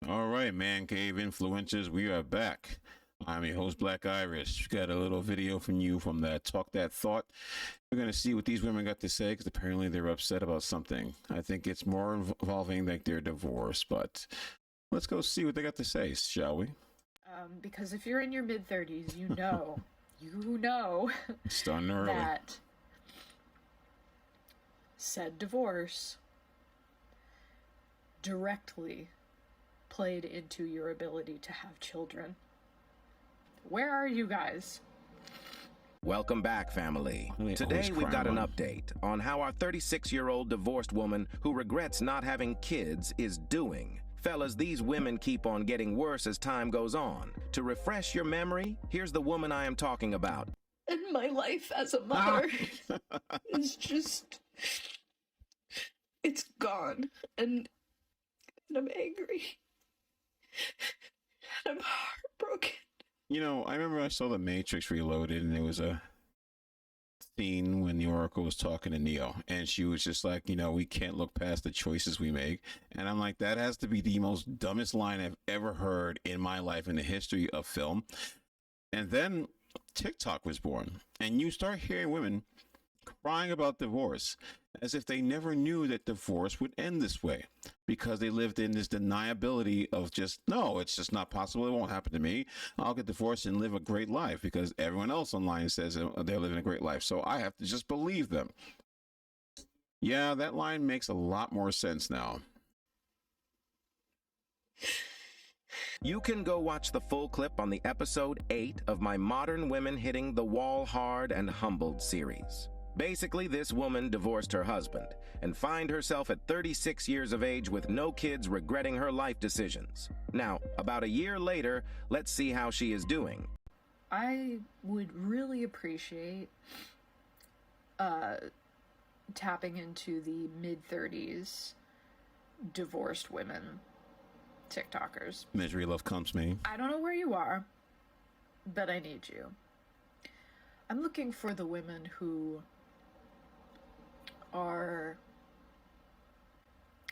All right, Man Cave Influencers, we are back. I'm your host, Black Iris. Got a little video from you from that Talk That Thought. We're going to see what these women got to say because apparently they're upset about something. I think it's more involving like their divorce, but let's go see what they got to say, shall we? Because if you're in your mid 30s, you know Starting early. that said divorce directly played into your ability to have children. Where are you guys? Welcome back, family. They Today always we've got cry an about update on how our 36-year-old divorced woman who regrets not having kids is doing. Fellas, these women keep on getting worse as time goes on. To refresh your memory, here's the woman I am talking about. And my life as a mother is just... it's gone. And I'm angry. And I'm heartbroken. You know, I remember I saw The Matrix Reloaded, and there was a scene when the Oracle was talking to Neo, and she was just like, you know, we can't look past the choices we make. And I'm like, that has to be the most dumbest line I've ever heard in my life in the history of film. And then TikTok was born, and you start hearing women crying about divorce as if they never knew that divorce would end this way because they lived in this deniability of just, no, it's just not possible. It won't happen to me. I'll get divorced and live a great life because everyone else online says they're living a great life. So I have to just believe them. Yeah, that line makes a lot more sense now. You can go watch the full clip on the episode 8 of my Modern Women Hitting the Wall Hard and Humbled series. Basically, this woman divorced her husband and finds herself at 36 years of age with no kids regretting her life decisions. Now, about a year later, let's see how she is doing. I would really appreciate tapping into the mid-30s divorced women TikTokers. Misery love comes me. I don't know where you are, but I need you. I'm looking for the women who are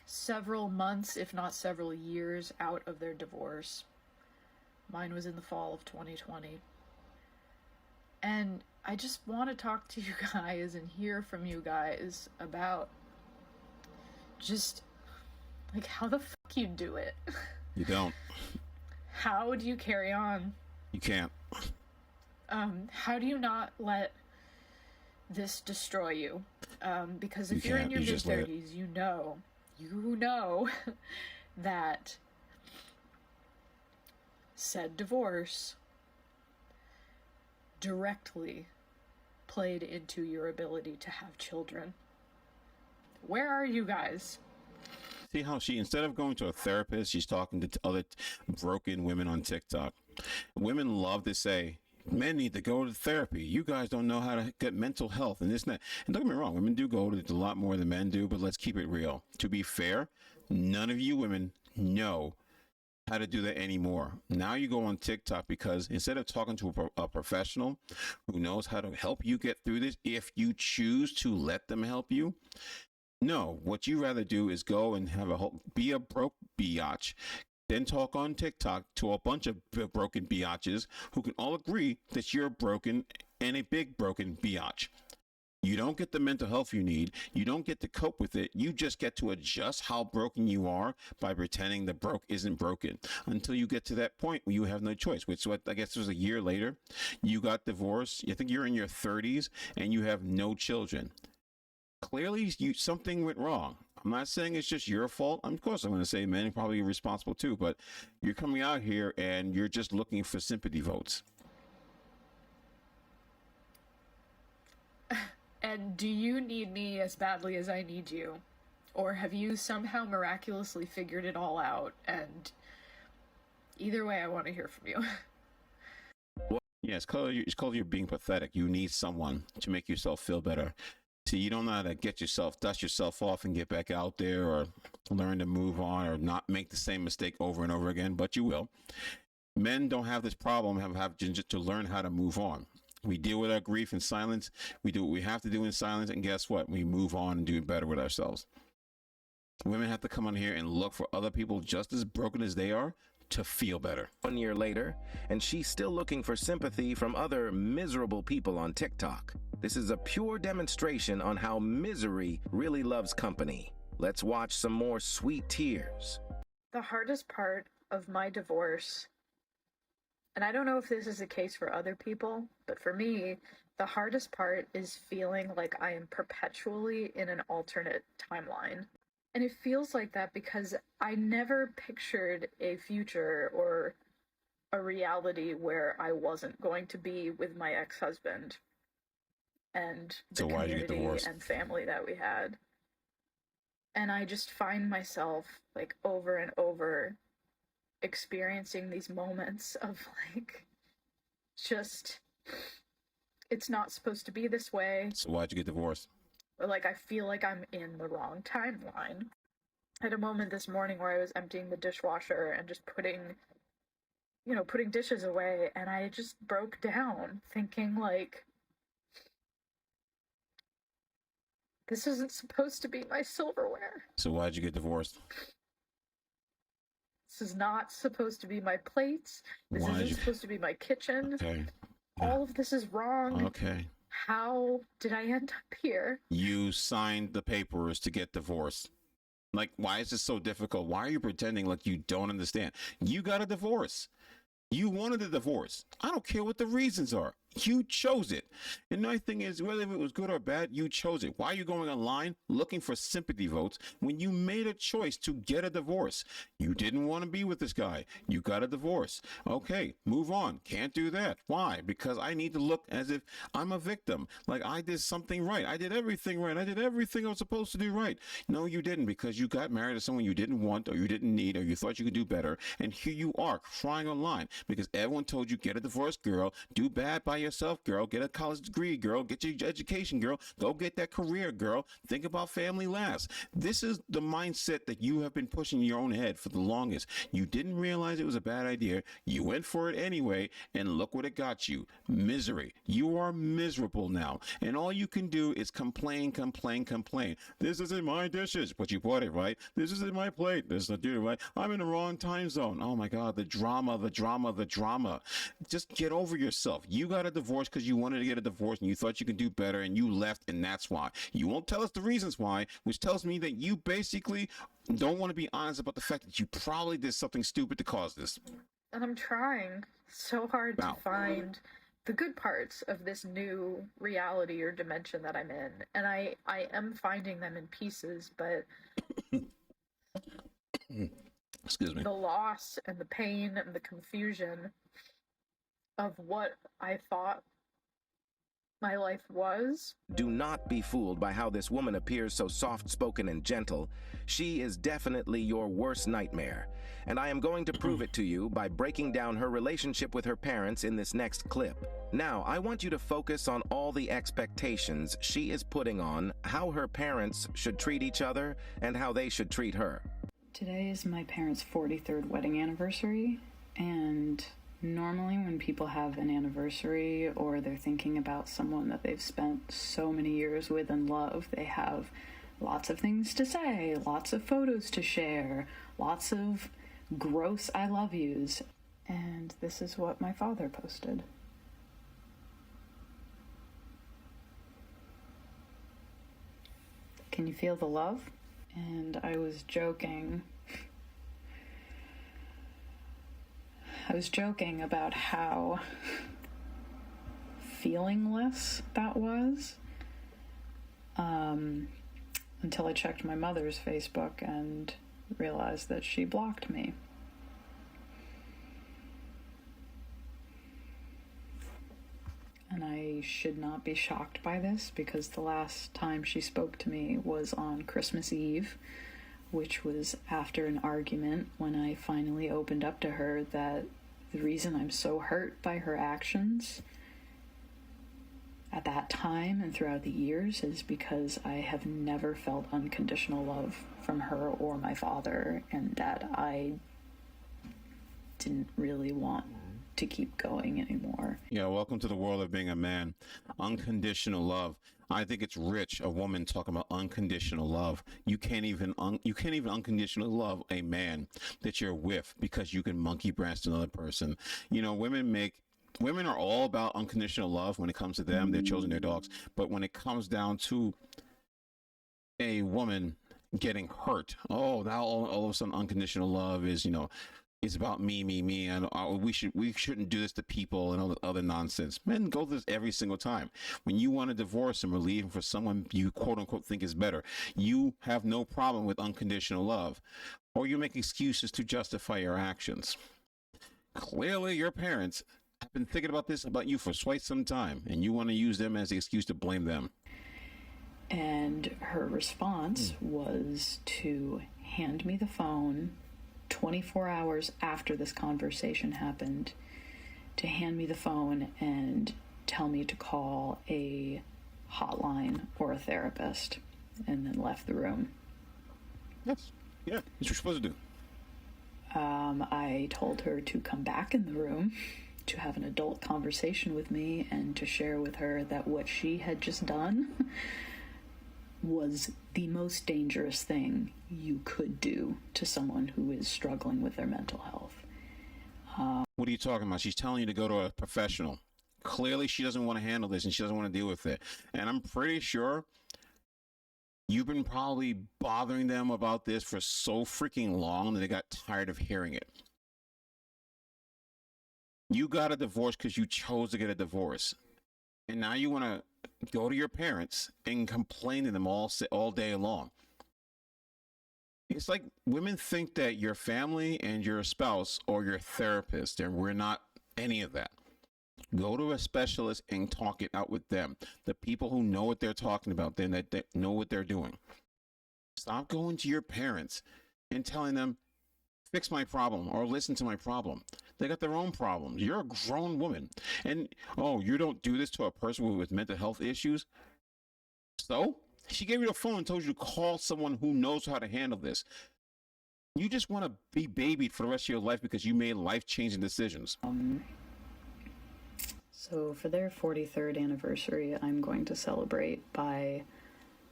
several months, if not several years, out of their divorce. Mine was in the fall of 2020. And I just want to talk to you guys and hear from you guys about just, like, how the fuck you do it. You don't. How do you carry on? You can't. How do you not let this destroy you? Because if you're in your mid-30s, you know that said divorce directly played into your ability to have children. Where are you guys? See how she, instead of going to a therapist, she's talking to other broken women on TikTok. Women love to say, men need to go to therapy. You guys don't know how to get mental health and this and that. And don't get me wrong, women do go to a lot more than men do, but let's keep it real. To be fair, none of you women know how to do that anymore. Now you go on TikTok because instead of talking to a professional who knows how to help you get through this, if you choose to let them help you, no, what you rather do is go and have be a broke biatch, then talk on TikTok to a bunch of broken biatches who can all agree that you're broken and a big broken biatch. You don't get the mental health you need. You don't get to cope with it. You just get to adjust how broken you are by pretending the broke isn't broken until you get to that point where you have no choice, which what I guess was a year later. You got divorced. I think you're in your 30s and you have no children. Clearly, something went wrong. I'm not saying it's just your fault. Of course, I'm going to say men are probably responsible too, but you're coming out here and you're just looking for sympathy votes. And do you need me as badly as I need you? Or have you somehow miraculously figured it all out? And either way, I want to hear from you. Yeah, it's called you're being pathetic. You need someone to make yourself feel better. See, you don't know how to dust yourself off and get back out there or learn to move on or not make the same mistake over and over again, but you will. Men don't have this problem, have to learn how to move on. We deal with our grief in silence. We do what we have to do in silence, and guess what? We move on and do better with ourselves. Women have to come on here and look for other people just as broken as they are to feel better. 1 year later, and she's still looking for sympathy from other miserable people on TikTok. This is a pure demonstration on how misery really loves company. Let's watch some more sweet tears. The hardest part of my divorce, and I don't know if this is the case for other people, but for me, the hardest part is feeling like I am perpetually in an alternate timeline. And it feels like that because I never pictured a future or a reality where I wasn't going to be with my ex-husband and the So why'd you get community divorced? and family that we had. And I just find myself, like, over and over experiencing these moments of, like, just, it's not supposed to be this way. So why'd you get divorced? Or, like, I feel like I'm in the wrong timeline. I had a moment this morning where I was emptying the dishwasher and just putting dishes away, and I just broke down thinking, like, this isn't supposed to be my silverware. So why'd you get divorced? This is not supposed to be my plates. This Why'd isn't you- supposed to be my kitchen. Okay. All of this is wrong. Okay. How did I end up here? You signed the papers to get divorced. Like, why is this so difficult? Why are you pretending like you don't understand? You got a divorce. You wanted a divorce. I don't care what the reasons are. You chose it. And the thing is, whether it was good or bad, you chose it. Why are you going online looking for sympathy votes when you made a choice to get a divorce? You didn't want to be with this guy. You got a divorce. Okay, move on. Can't do that. Why? Because I need to look as if I'm a victim. Like I did something right. I did everything right. I did everything I was supposed to do right. No, you didn't, because you got married to someone you didn't want or you didn't need or you thought you could do better. And here you are crying online because everyone told you, get a divorce, girl. Do bad by yourself, girl. Get a college degree, girl. Get your education, girl. Go get that career, girl. Think about family last. This is the mindset that you have been pushing in your own head for the longest. You didn't realize it was a bad idea. You went for it anyway, and look what it got you. Misery. You are miserable now, and all you can do is complain, complain, complain. This isn't my dishes, but you bought it, right? This isn't my plate. This is not doing it right. I'm in the wrong time zone. Oh my God, the drama, the drama, the drama. Just get over yourself. You got a divorce because you wanted to get a divorce and you thought you could do better and you left, and that's why. You won't tell us the reasons why, which tells me that you basically don't want to be honest about the fact that you probably did something stupid to cause this. And I'm trying so hard Wow. to find the good parts of this new reality or dimension that I'm in. And I am finding them in pieces, but Excuse me. the loss and the pain and the confusion of what I thought my life was. Do not be fooled by how this woman appears so soft-spoken and gentle. She is definitely your worst nightmare. And I am going to prove it to you by breaking down her relationship with her parents in this next clip. Now, I want you to focus on all the expectations she is putting on how her parents should treat each other and how they should treat her. Today is my parents' 43rd wedding anniversary, and normally when people have an anniversary or they're thinking about someone that they've spent so many years with and love, they have lots of things to say, lots of photos to share, lots of gross I love yous. And this is what my father posted. Can you feel the love? And I was joking. I was joking about how feelingless that was, until I checked my mother's Facebook and realized that she blocked me. And I should not be shocked by this, because the last time she spoke to me was on Christmas Eve, which was after an argument when I finally opened up to her that the reason I'm so hurt by her actions at that time and throughout the years is because I have never felt unconditional love from her or my father, and that I didn't really want to keep going anymore. Yeah, welcome to the world of being a man. Unconditional love. I think it's rich. A woman talking about unconditional love. You can't even unconditionally love a man that you're with because you can monkey branch another person. You know, women are all about unconditional love when it comes to them, their children, their dogs. But when it comes down to a woman getting hurt, oh, now all of a sudden unconditional love is, it's about me, and we shouldn't do this to people and all the other nonsense. Men go through this every single time. When you want to divorce them or leave them for someone you quote unquote think is better, you have no problem with unconditional love, or you make excuses to justify your actions. Clearly, your parents have been thinking about this about you for quite some time, and you want to use them as the excuse to blame them. And her response was to hand me the phone 24 hours after this conversation happened, to hand me the phone and tell me to call a hotline or a therapist, and then left the room. Yes. Yeah, that's what you're supposed to do. I told her to come back in the room to have an adult conversation with me and to share with her that what she had just done was the most dangerous thing you could do to someone who is struggling with their mental health. What are you talking about? She's telling you to go to a professional. Clearly, she doesn't want to handle this and she doesn't want to deal with it. And I'm pretty sure you've been probably bothering them about this for so freaking long that they got tired of hearing it. You got a divorce because you chose to get a divorce. And now you want to go to your parents and complain to them all day long. It's like women think that your family and your spouse or your therapist, and we're not any of that. Go to a specialist and talk it out with them. The people who know what they're talking about, then that they know what they're doing. Stop going to your parents and telling them, fix my problem or listen to my problem. They got their own problems. You're a grown woman. And, oh, you don't do this to a person with mental health issues? So? She gave you the phone and told you to call someone who knows how to handle this. You just want to be babied for the rest of your life because you made life-changing decisions. So for their 43rd anniversary, I'm going to celebrate by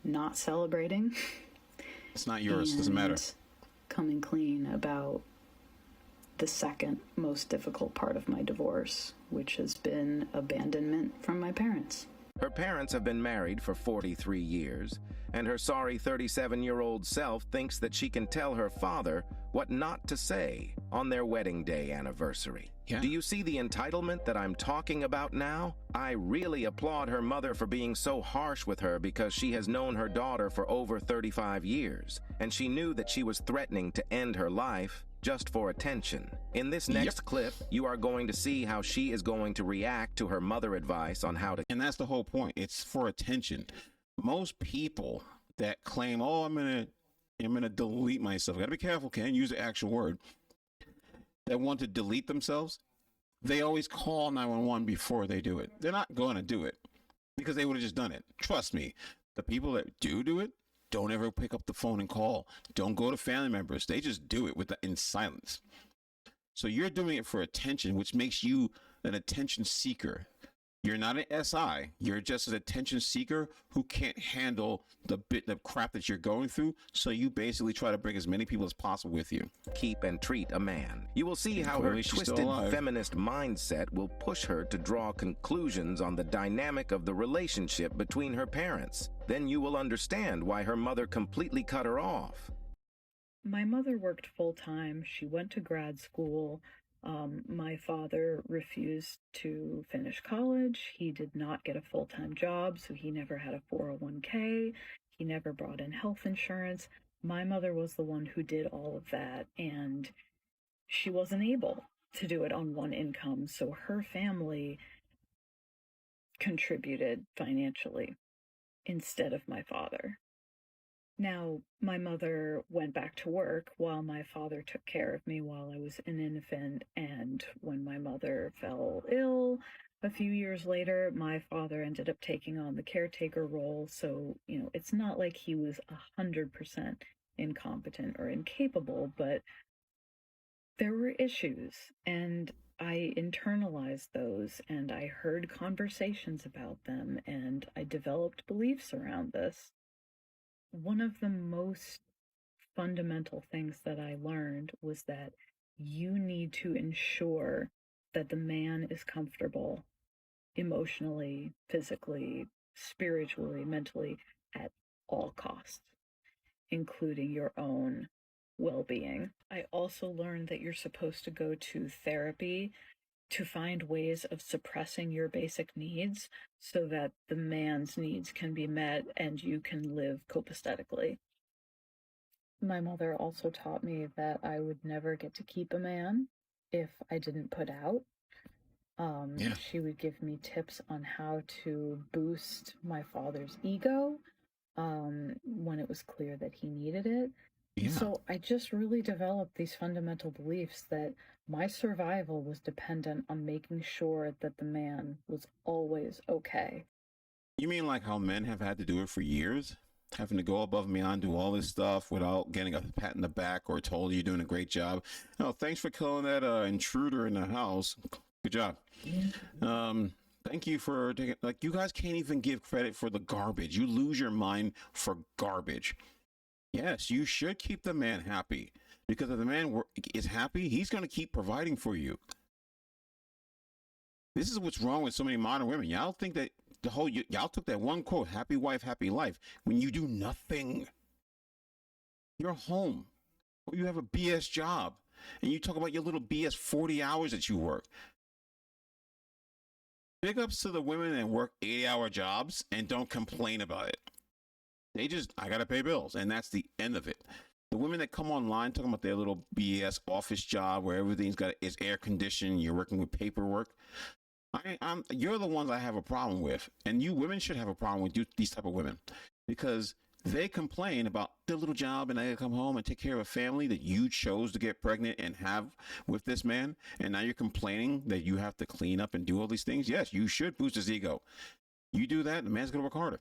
not celebrating. It's not yours. Doesn't matter. Coming clean about the second most difficult part of my divorce, which has been abandonment from my parents. Her parents have been married for 43 years, and her sorry 37-year-old self thinks that she can tell her father what not to say on their wedding day anniversary. Yeah. Do you see the entitlement that I'm talking about now? I really applaud her mother for being so harsh with her because she has known her daughter for over 35 years, and she knew that she was threatening to end her life just for attention. In this next clip, you are going to see how she is going to react to her mother advice on how to... And that's the whole point. It's for attention. Most people that claim, oh, I'm gonna delete myself. Gotta be careful, can't use the actual word. That want to delete themselves, they always call 911 before they do it. They're not going to do it because they would have just done it. Trust me, the people that do it, don't ever pick up the phone and call. Don't go to family members. They just do it in silence. So you're doing it for attention, which makes you an attention seeker. You're not an SI. You're just an attention seeker who can't handle the crap that you're going through. So you basically try to bring as many people as possible with you. Keep and treat a man. You will see how Clearly her she's still twisted alive. feminist mindset will push her to draw conclusions on the dynamic of the relationship between her parents. Then you will understand why her mother completely cut her off. My mother worked full-time. She went to grad school. My father refused to finish college. He did not get a full-time job, so he never had a 401k. He never brought in health insurance. My mother was the one who did all of that, and she wasn't able to do it on one income, so her family contributed financially instead of my father. Now, my mother went back to work while my father took care of me while I was an infant, and when my mother fell ill a few years later, my father ended up taking on the caretaker role, so, it's not like he was 100% incompetent or incapable, but there were issues, and I internalized those and I heard conversations about them and I developed beliefs around this. One of the most fundamental things that I learned was that you need to ensure that the man is comfortable emotionally, physically, spiritually, mentally at all costs, including your own well being. I also learned that you're supposed to go to therapy to find ways of suppressing your basic needs so that the man's needs can be met and you can live copacetically. My mother also taught me that I would never get to keep a man if I didn't put out. Yeah. She would give me tips on how to boost my father's ego when it was clear that he needed it. Yeah. So I just really developed these fundamental beliefs that my survival was dependent on making sure that the man was always okay. You mean like how men have had to do it for years? Having to go above and beyond, do all this stuff without getting a pat in the back or told you're doing a great job. No, thanks for killing that intruder in the house. Good job. Thank you for taking, like, you guys can't even give credit for the garbage. You lose your mind for garbage. Yes, you should keep the man happy, because if the man is happy, he's going to keep providing for you. This is what's wrong with so many modern women. Y'all think that y'all took that one quote, happy wife, happy life, when you do nothing. You're home, or you have a BS job, and you talk about your little BS 40 hours that you work. Big ups to the women that work 80-hour jobs and don't complain about it. They just, I got to pay bills, and that's the end of it. The women that come online talking about their little BS office job where everything's is air conditioned, you're working with paperwork. You're the ones I have a problem with, and you women should have a problem with these type of women, because they complain about their little job and they come home and take care of a family that you chose to get pregnant and have with this man, and now you're complaining that you have to clean up and do all these things. Yes, you should boost his ego. You do that, the man's gonna work harder.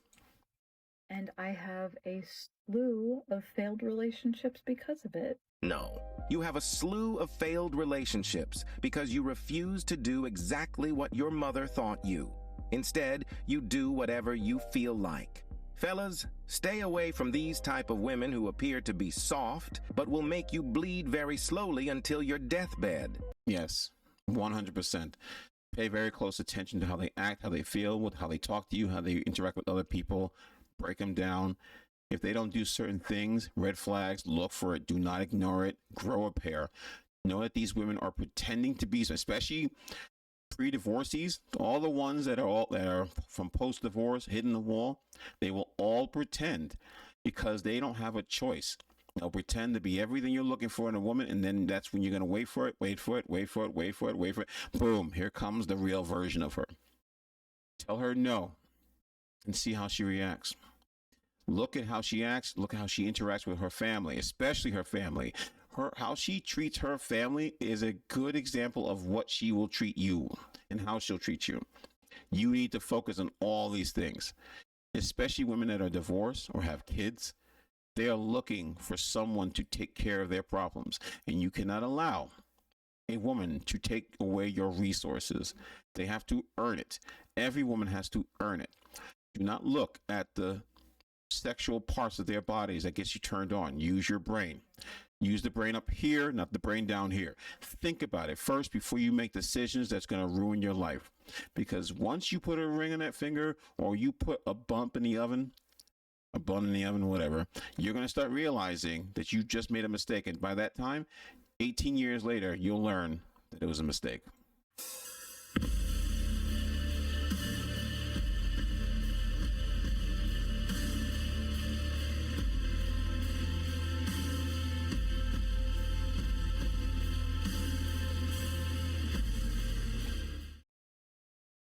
And I have a slew of failed relationships because of it. No, you have a slew of failed relationships because you refuse to do exactly what your mother thought you. Instead, you do whatever you feel like. Fellas, stay away from these type of women who appear to be soft, but will make you bleed very slowly until your deathbed. Yes, 100%. Pay very close attention to how they act, how they feel, how they talk to you, how they interact with other people. Break them down. If they don't do certain things, red flags, look for it. Do not ignore it. Grow a pair. Know that these women are pretending to be, especially pre-divorcees, all the ones that are from post-divorce, hitting the wall, they will all pretend because they don't have a choice. They'll pretend to be everything you're looking for in a woman, and then that's when you're going to wait for it. Boom, here comes the real version of her. Tell her no and see how she reacts. Look at how she acts. Look at how she interacts with her family, especially her family. How she treats her family is a good example of what she will treat you and how she'll treat you. You need to focus on all these things, especially women that are divorced or have kids. They are looking for someone to take care of their problems, and you cannot allow a woman to take away your resources. They have to earn it. Every woman has to earn it. Do not look at the sexual parts of their bodies that gets you turned on. Use your brain. Use the brain up here, not the brain down here. Think about it first before you make decisions that's going to ruin your life. Because once you put a ring on that finger, or you put a bump in the oven, a bun in the oven, whatever, you're going to start realizing that you just made a mistake. And by that time, 18 years later, you'll learn that it was a mistake.